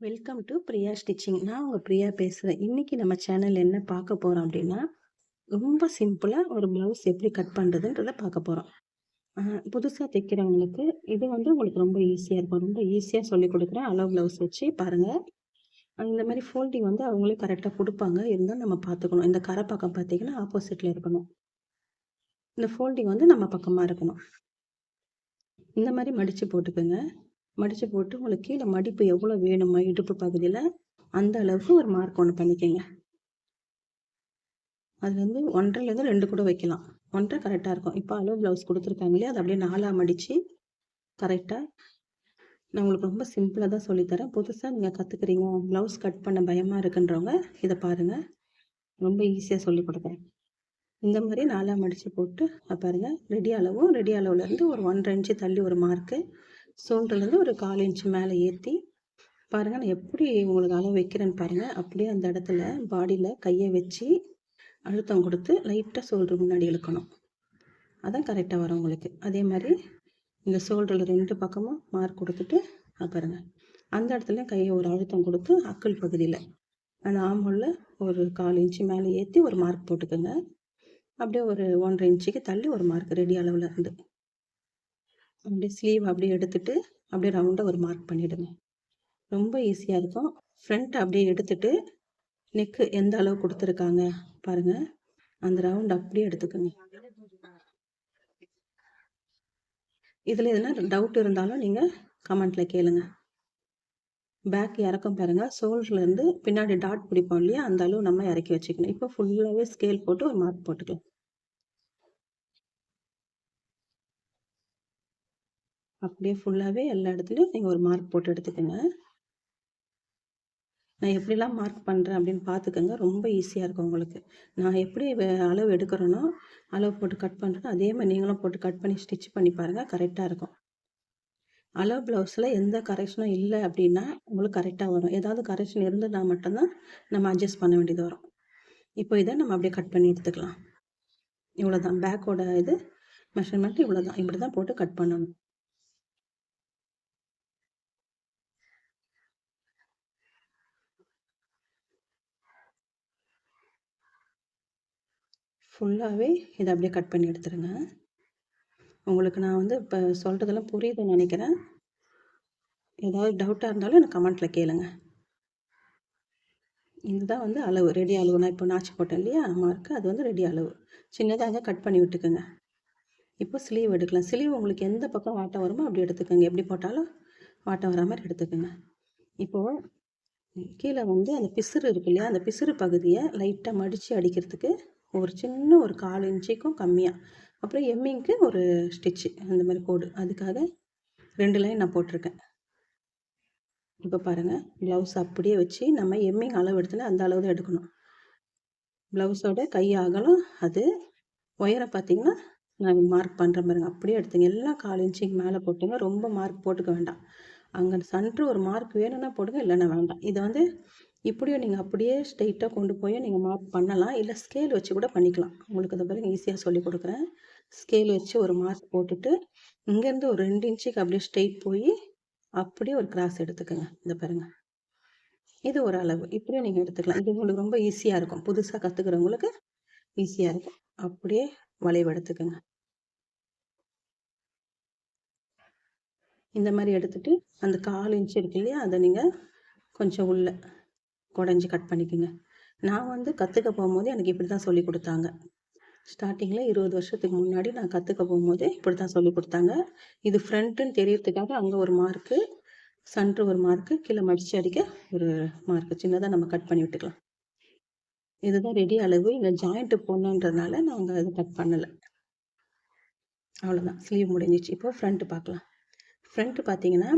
Welcome to Priya stitching. நான் உங்கள் பிரியா பேசுகிறேன். இன்றைக்கி நம்ம சேனல் என்ன பார்க்க போகிறோம் அப்படின்னா, ரொம்ப சிம்பிளாக ஒரு ப்ளவுஸ் எப்படி கட் பண்ணுறதுன்றத பார்க்க போகிறோம். புதுசாக தைக்கிறவங்களுக்கு இது உங்களுக்கு ரொம்ப ஈஸியாக இருக்கும். ரொம்ப ஈஸியாக சொல்லிக் கொடுக்குறேன். அளவு ப்ளவுஸ் வச்சு பாருங்கள். இந்த மாதிரி ஃபோல்டிங் அவங்களே கரெக்டாக கொடுப்பாங்க. இருந்தாலும் நம்ம பார்த்துக்கணும். இந்த கரை பக்கம் பார்த்தீங்கன்னா ஆப்போசிட்டில் இருக்கணும். இந்த ஃபோல்டிங் நம்ம பக்கமாக இருக்கணும். இந்த மாதிரி மடித்து போட்டுக்கோங்க. மடித்து போட்டு உங்களுக்கு கீழே மடிப்பு எவ்வளோ வேணுமோ இடுப்பு பகுதியில் அந்த அளவுக்கு ஒரு மார்க் ஒன்று பண்ணிக்கோங்க. அது 1.5லேருந்து 2 கூட வைக்கலாம். 1.5 கரெக்டாக இருக்கும். இப்போ அளவு ப்ளவுஸ் கொடுத்துருக்காங்க இல்லையா, அதை அப்படியே 4ஆக மடித்து கரெக்டாக நான் உங்களுக்கு ரொம்ப சிம்பிளாக தான் சொல்லித்தரேன். புதுசாக நீங்கள் கற்றுக்குறீங்க, ப்ளவுஸ் கட் பண்ண பயமாக இருக்குன்றவங்க இதை பாருங்கள். ரொம்ப ஈஸியாக சொல்லி கொடுக்குறேன். இந்த மாதிரி 4ஆக மடித்து போட்டு பாருங்கள். ரெடி அளவுலேருந்து ஒரு 1.5 இன்ச்சு தள்ளி ஒரு மார்க்கு, ஷோல்டர்லேருந்து ஒரு 1/4 இன்ச்சு மேலே ஏற்றி பாருங்கள். நான் எப்படி உங்களுக்கு அளவு வைக்கிறேன்னு பாருங்கள். அப்படியே அந்த இடத்துல பாடியில் கையை வச்சு அழுத்தம் கொடுத்து லைட்டாக ஷோல்டர் முன்னாடி இழுக்கணும். அதான் கரெக்டாக வரும் உங்களுக்கு. அதே மாதிரி இந்த ஷோல்டரில் 2 பக்கமும் மார்க் கொடுத்துட்டு பாருங்கள். அந்த இடத்துல கையை ஒரு அழுத்தம் கொடுத்து அக்கல் பகுதியில் அந்த ஆம்பூலில் ஒரு 1/4 இன்ச்சு மேலே ஏற்றி ஒரு மார்க் போட்டுக்கோங்க. அப்படியே ஒரு 1.5 இன்ச்சுக்கு தள்ளி ஒரு மார்க் ரெடி அளவில் இருந்து அப்படியே ஸ்லீவ் அப்படியே எடுத்துட்டு அப்படியே ரவுண்டாக ஒரு மார்க் பண்ணிவிடுங்க. ரொம்ப ஈஸியாக இருக்கும். ஃப்ரண்ட் அப்படியே எடுத்துட்டு நெக்கு எந்த அளவு கொடுத்துருக்காங்க பாருங்கள், அந்த ரவுண்ட் அப்படியே எடுத்துக்கோங்க. இதில் எதுனா டவுட் இருந்தாலும் நீங்கள் கமெண்ட்டில் கேளுங்க. பேக் இறக்கம் பாருங்கள். ஷோல்டர்லேருந்து பின்னாடி டாட் பிடிப்போம் இல்லையா, அந்த அளவு நம்ம இறக்கி வச்சுக்கணும். இப்போ ஃபுல்லாகவே ஸ்கேல் போட்டு ஒரு மார்க் போட்டுக்கலாம். அப்படியே ஃபுல்லாகவே எல்லா இடத்துலையும் நீங்கள் ஒரு மார்க் போட்டு எடுத்துக்கோங்க. நான் எப்படிலாம் மார்க் பண்ணுறேன் அப்படின்னு பார்த்துக்கோங்க. ரொம்ப ஈஸியாக இருக்கும் உங்களுக்கு. நான் எப்படி அளவு எடுக்கிறேனோ, அளவு போட்டு கட் பண்ணுறேனோ அதே மாதிரி நீங்களும் போட்டு கட் பண்ணி ஸ்டிச் பண்ணி பாருங்கள். கரெக்டாக இருக்கும். அளவு ப்ளவுஸில் எந்த கரெக்ஷனும் இல்லை அப்படின்னா உங்களுக்கு கரெக்டாக வரும். ஏதாவது கரெக்ஷன் இருந்ததுனா மட்டும்தான் நம்ம அட்ஜஸ்ட் பண்ண வேண்டியது வரும். இப்போ இதை நம்ம அப்படியே கட் பண்ணி எடுத்துக்கலாம். இவ்வளோ தான் பேக்கோட இது மெஷர்மெண்ட். இவ்வளோ தான். இப்படி தான் போட்டு கட் பண்ணணும். ஃபுல்லாகவே இதை அப்படியே கட் பண்ணி எடுத்துருங்க. உங்களுக்கு நான் இப்போ சொல்கிறதெல்லாம் புரியுதுன்னு நினைக்கிறேன். ஏதாவது டவுட்டாக இருந்தாலும் எனக்கு கமெண்ட்டில் கேளுங்க. இதுதான் அளவு, ரெடி அளவு. நான் இப்போ நாச்சு போட்டேன் இல்லையா மார்க்கு, அது ரெடி அளவு. சின்னதாக கட் பண்ணி விட்டுக்குங்க. இப்போ ஸ்லீவ் எடுக்கலாம். ஸ்லீவ் உங்களுக்கு எந்த பக்கம் வாட்டம் வருமோ அப்படி எடுத்துக்கோங்க. எப்படி போட்டாலும் வாட்டம் வர மாதிரி எடுத்துக்கோங்க. இப்போது கீழே அந்த பிசுறு இருக்கு இல்லையா, அந்த பிசுறு பகுதியை லைட்டாக மடித்து அடிக்கிறதுக்கு ஒரு சின்ன ஒரு 1/4 இன்ச்சுக்கும் கம்மியாக, அப்புறம் எம்மிங்க்கு ஒரு ஸ்டிச்சு அந்த மாதிரி கோடு, அதுக்காக 2 லைன் நான் போட்டிருக்கேன். இப்போ பாருங்கள், ப்ளவுஸ் அப்படியே வச்சு நம்ம எம்மிங் அளவு எடுத்தோன்னா அந்த அளவு தான் எடுக்கணும். ப்ளவுஸோட கை அகலம் அது உயரம் பார்த்தீங்கன்னா நான் மார்க் பண்ணுற பாருங்க. அப்படியே எடுத்துங்க. எல்லாம் 1/4 இன்ச்சுக்கு மேலே போட்டுங்க. ரொம்ப மார்க் போட்டுக்க வேண்டாம். அங்கே சென்ட்ரு ஒரு மார்க் வேணும்னா போடுங்க, இல்லைன்னா வேண்டாம். இதை இப்படியும் நீங்கள் அப்படியே ஸ்ட்ரெயிட்டாக கொண்டு போய் நீங்கள் மார்க் பண்ணலாம், இல்லை ஸ்கேல் வச்சு கூட பண்ணிக்கலாம். உங்களுக்கு அதை பாருங்க ஈஸியாக சொல்லி கொடுக்குறேன். ஸ்கேல் வச்சு ஒரு மார்க் போட்டுட்டு இங்கேருந்து ஒரு 2 இன்ச்சுக்கு அப்படியே ஸ்ட்ரெயிட் போய் அப்படியே ஒரு கிராஸ் எடுத்துக்கோங்க. இதை பாருங்கள், இது ஒரு அளவு. இப்படியே நீங்கள் எடுத்துக்கலாம். இது உங்களுக்கு ரொம்ப ஈஸியாக இருக்கும். புதுசாக கற்றுக்கிறவங்களுக்கு ஈஸியாக இருக்கும். அப்படியே வளைவு எடுத்துக்கோங்க. இந்த மாதிரி எடுத்துட்டு அந்த 1/4 இன்ச்சு இருக்கு இல்லையா, அதை நீங்கள் கொஞ்சம் உள்ள குடஞ்சி கட் பண்ணிக்கோங்க. நான் கற்றுக்க போகும்போது எனக்கு இப்படி தான் சொல்லி கொடுத்தாங்க. ஸ்டார்டிங்கில் 20 வருஷத்துக்கு முன்னாடி நான் கற்றுக்க போகும்போது இப்படி தான் சொல்லி கொடுத்தாங்க. இது ஃப்ரண்ட்டுன்னு தெரியறதுக்காக அங்கே ஒரு மார்க்கு, சென்ட்ரு ஒரு மார்க்கு, கீழே மடித்து அடிக்க ஒரு மார்க்கு சின்னதாக நம்ம கட் பண்ணி விட்டுக்கலாம். இதுதான் ரெடி அளவு. இங்கே ஜாயிண்ட்டு போடணுன்றதுனால நாங்கள் அதை கட் பண்ணலை. அவ்வளோதான், ஸ்லீவ் முடிஞ்சிச்சு. இப்போ ஃப்ரண்ட்டு பார்க்கலாம். ஃப்ரண்ட்டு பார்த்தீங்கன்னா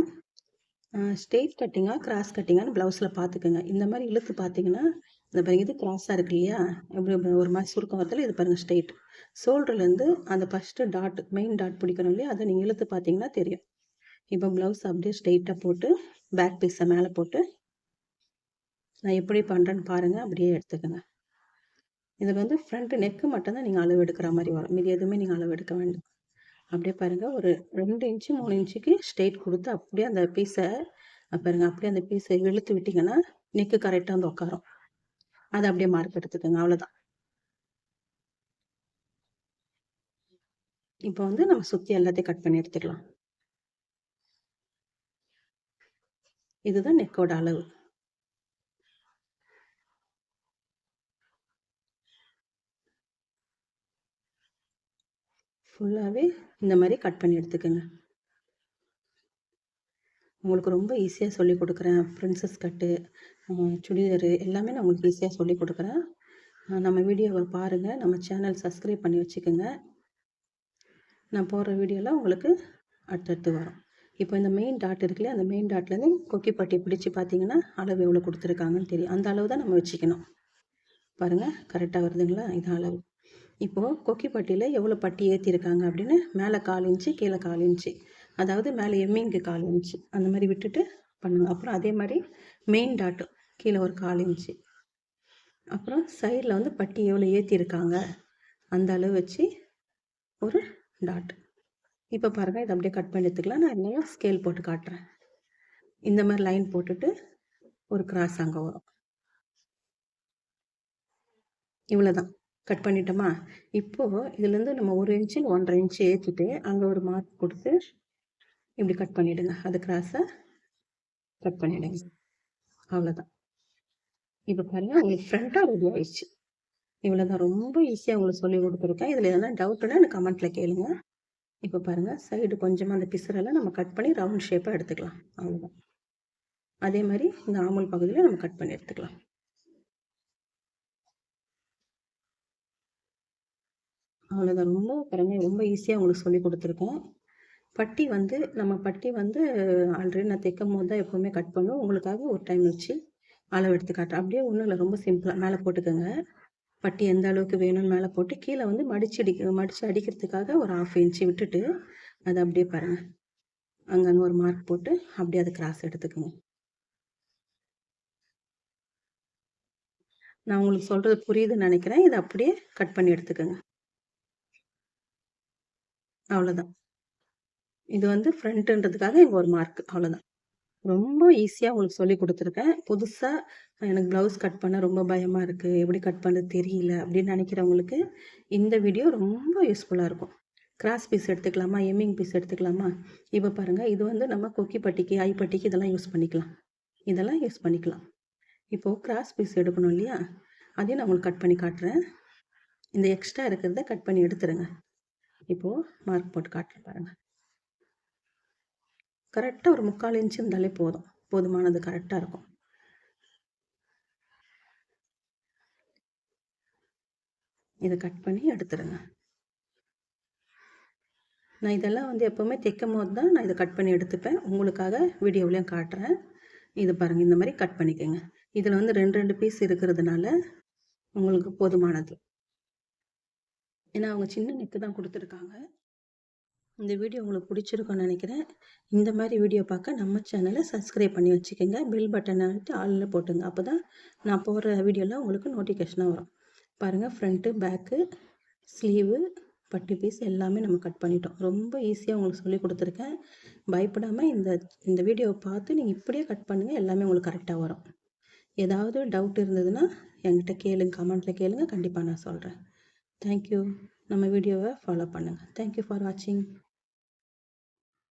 ஸ்ட்ரெயிட் கட்டிங்காக கிராஸ் கட்டிங்கானு ப்ளவுஸில் பார்த்துக்குங்க. இந்த மாதிரி இழுத்து பார்த்தீங்கன்னா இந்த பாருங்க, இது கிராஸாக இருக்கு இல்லையா, எப்படி ஒரு மாதிரி சுருக்கம் வரதில்ல. இது பாருங்கள் ஸ்ட்ரெயிட். ஷோல்டர்லேருந்து அந்த ஃபஸ்ட்டு டாட், மெயின் டாட் பிடிக்கணும் இல்லையா, அதை நீங்கள் இழுத்து பார்த்தீங்கன்னா தெரியும். இப்போ ப்ளவுஸ் அப்படியே ஸ்ட்ரெயிட்டாக போட்டு பேக் பீஸை மேலே போட்டு நான் எப்படி பண்ணுறேன்னு பாருங்கள். அப்படியே எடுத்துக்கோங்க. இதில் ஃப்ரண்ட்டு நெக்கு மட்டும்தான் நீங்கள் அளவு எடுக்கிற மாதிரி வரும். மீதி எதுவுமே நீங்கள் அளவு எடுக்க வேண்டாம். அப்படியே பாருங்கள், ஒரு 2 இன்ச்சு 3 இன்ச்சுக்கு ஸ்ட்ரெயிட் கொடுத்து அப்படியே அந்த பீஸை பாருங்க அப்படியே அந்த பீஸை இழுத்து விட்டிங்கன்னா நெக்கு கரெக்டாக வந்து உட்காரும். அதை அப்படியே மார்க் எடுத்துக்கோங்க. அவ்வளோதான். இப்போ வந்து நம்ம சுற்றி எல்லாத்தையும் கட் பண்ணி எடுத்துக்கலாம். இதுதான் நெக்கோட அளவு. ஃபுல்லாகவே இந்த மாதிரி கட் பண்ணி எடுத்துக்கோங்க. உங்களுக்கு ரொம்ப ஈஸியாக சொல்லி கொடுக்குறேன். பிரின்சஸ் கட்டு, சுடிதாரு எல்லாமே நான் உங்களுக்கு ஈஸியாக சொல்லி கொடுக்குறேன். நம்ம வீடியோவை பாருங்கள். நம்ம சேனல் சப்ஸ்கிரைப் பண்ணி வச்சுக்கோங்க. நான் போடுற வீடியோலாம் உங்களுக்கு அடுத்தடுத்து வரும். இப்போ இந்த மெயின் டாட் இருக்குல்லையா, அந்த மெயின் டாட்லேருந்து கொக்கி பட்டி பிடிச்சி பார்த்தீங்கன்னா அளவு எவ்வளோ கொடுத்துருக்காங்கன்னு தெரியும். அந்த அளவு தான் நம்ம வச்சுக்கணும். பாருங்கள் கரெக்டாக வருதுங்களா? இது அளவு. இப்போது கொக்கி பட்டியில் எவ்வளோ பட்டி ஏற்றிருக்காங்க அப்படின்னு மேலே 1/4 இன்ச்சு, கீழே 1/4 இன்ச்சு, அதாவது மேலே எம்மிங்கு 1/4 இன்ச்சு அந்த மாதிரி விட்டுட்டு பண்ணுங்கள். அப்புறம் அதே மாதிரி மெயின் டாட்டு கீழே ஒரு 1/4 இன்ச்சு, அப்புறம் சைடில் வந்து பட்டி எவ்வளோ ஏற்றிருக்காங்க அந்த அளவு வச்சு ஒரு டாட். இப்போ பாருங்கள், இதை அப்படியே கட் பண்ணி எடுத்துக்கலாம். நான் இல்லையா ஸ்கேல் போட்டு காட்டுறேன். இந்த மாதிரி லைன் போட்டுட்டு ஒரு கிராஸ் அங்கே வரும். இவ்வளோதான் கட் பண்ணிட்டோமா? இப்போது இதுலேருந்து நம்ம 1 இன்ச்சு 1.5 இன்ச்சு ஏற்றிட்டு அங்கே ஒரு மார்க் கொடுத்து இப்படி கட் பண்ணிவிடுங்க. அது கிராஸை கட் பண்ணிவிடுங்க. அவ்வளோதான். இப்போ பாருங்கள், உங்களுக்கு ஃப்ரண்ட்டாக ரெடி ஆயிடுச்சு. இவ்வளோதான். ரொம்ப ஈஸியாக உங்களுக்கு சொல்லி கொடுத்துருக்கேன். இதில் எதனா டவுட்டுன்னா எனக்கு கமெண்ட்டில் கேளுங்க. இப்போ பாருங்கள், சைடு கொஞ்சமாக அந்த பிசுரெல்லாம் நம்ம கட் பண்ணி ரவுண்ட் ஷேப்பாக எடுத்துக்கலாம். அவ்வளோதான். அதே மாதிரி இந்த ஆமுல் பகுதியில் நம்ம கட் பண்ணி எடுத்துக்கலாம். அவ்வளோதான். ரொம்ப பாருங்கள், ரொம்ப ஈஸியாக உங்களுக்கு சொல்லி கொடுத்துருக்கேன். பட்டி வந்து நம்ம பட்டி வந்து ஆல்ரெடி நான் தைக்கும் போது தான் எப்போவுமே கட் பண்ணுவோம். உங்களுக்காக ஒரு டைம் வச்சு அளவு எடுத்து காட்டுறேன். அப்படியே ஒன்றும் இல்லை, ரொம்ப சிம்பிளாக மேலே போட்டுக்கோங்க. பட்டி எந்த அளவுக்கு வேணும்னு மேலே போட்டு கீழே வந்து மடித்து அடிக்கிறதுக்காக ஒரு 1/2 இன்ச்சு விட்டுட்டு அதை அப்படியே பாருங்கள் அங்கங்கே ஒரு மார்க் போட்டு அப்படியே அதை கிராஸ் எடுத்துக்கோங்க. நான் உங்களுக்கு சொல்கிறது புரியுதுன்னு நினைக்கிறேன். இதை அப்படியே கட் பண்ணி எடுத்துக்கோங்க. அவ்வளோதான். இது வந்து ஃப்ரண்ட்டுன்றதுக்காக இங்கே ஒரு மார்க். அவ்வளோதான். ரொம்ப ஈஸியாக உங்களுக்கு சொல்லி கொடுத்துருக்கேன். புதுசாக எனக்கு ப்ளவுஸ் கட் பண்ண ரொம்ப பயமாக இருக்குது, எப்படி கட் பண்ணுறது தெரியல அப்படின்னு நினைக்கிறவங்களுக்கு இந்த வீடியோ ரொம்ப யூஸ்ஃபுல்லாக இருக்கும். கிராஸ் பீஸ் எடுத்துக்கலாமா, எம்மிங் பீஸ் எடுத்துக்கலாமா? இப்போ பாருங்கள், இது வந்து நம்ம கொக்கி பட்டிக்கு, ஐப்பட்டிக்கு இதெல்லாம் யூஸ் பண்ணிக்கலாம். இப்போது கிராஸ் பீஸ் எடுக்கணும் இல்லையா, அதையும் நான் உங்களுக்கு கட் பண்ணி காட்டுறேன். இந்த எக்ஸ்ட்ரா இருக்கிறத கட் பண்ணி எடுத்துருங்க. இப்போது மார்க் போட்டு காட்டுறேன் பாருங்கள். கரெக்டாக ஒரு 3/4 இன்ச்சு இருந்தாலே போதுமானது, கரெக்டாக இருக்கும். இதை கட் பண்ணி எடுத்துருங்க. நான் இதெல்லாம் வந்து எப்போவுமே தைக்கும் போது தான் நான் இதை கட் பண்ணி எடுத்துப்பேன். உங்களுக்காக வீடியோவிலையும் காட்டுறேன். இது பாருங்கள், இந்த மாதிரி கட் பண்ணிக்கோங்க. இதில் வந்து 2 பீஸ் இருக்கிறதுனால உங்களுக்கு போதுமானது. ஏன்னா அவங்க சின்ன நெக்கு தான் கொடுத்துருக்காங்க. இந்த வீடியோ உங்களுக்கு பிடிச்சிருக்கும்னு நினைக்கிறேன். இந்த மாதிரி வீடியோ பார்க்க நம்ம சேனலை சப்ஸ்கிரைப் பண்ணி வச்சுக்கோங்க. பெல் பட்டனை அழுத்தி ஆலில் போட்டுங்க. அப்போ தான் நான் போடுற வீடியோலாம் உங்களுக்கு நோட்டிஃபிகேஷனாக வரும். பாருங்கள், ஃப்ரண்ட்டு, பேக்கு, ஸ்லீவு, பட்டி பீஸ் எல்லாமே நம்ம கட் பண்ணிட்டோம். ரொம்ப ஈஸியாக உங்களுக்கு சொல்லி கொடுத்துருக்கேன். பயப்படாமல் இந்த வீடியோவை பார்த்து நீங்கள் இப்படியே கட் பண்ணுங்கள். எல்லாமே உங்களுக்கு கரெக்டாக வரும். ஏதாவது டவுட் இருந்ததுன்னா என்கிட்ட கேளுங்க, கமெண்ட்டில் கேளுங்க. கண்டிப்பாக நான் சொல்கிறேன். தேங்க்யூ. நம்ம வீடியோவை ஃபாலோ பண்ணுங்கள். தேங்க்யூ ஃபார் வாட்சிங்.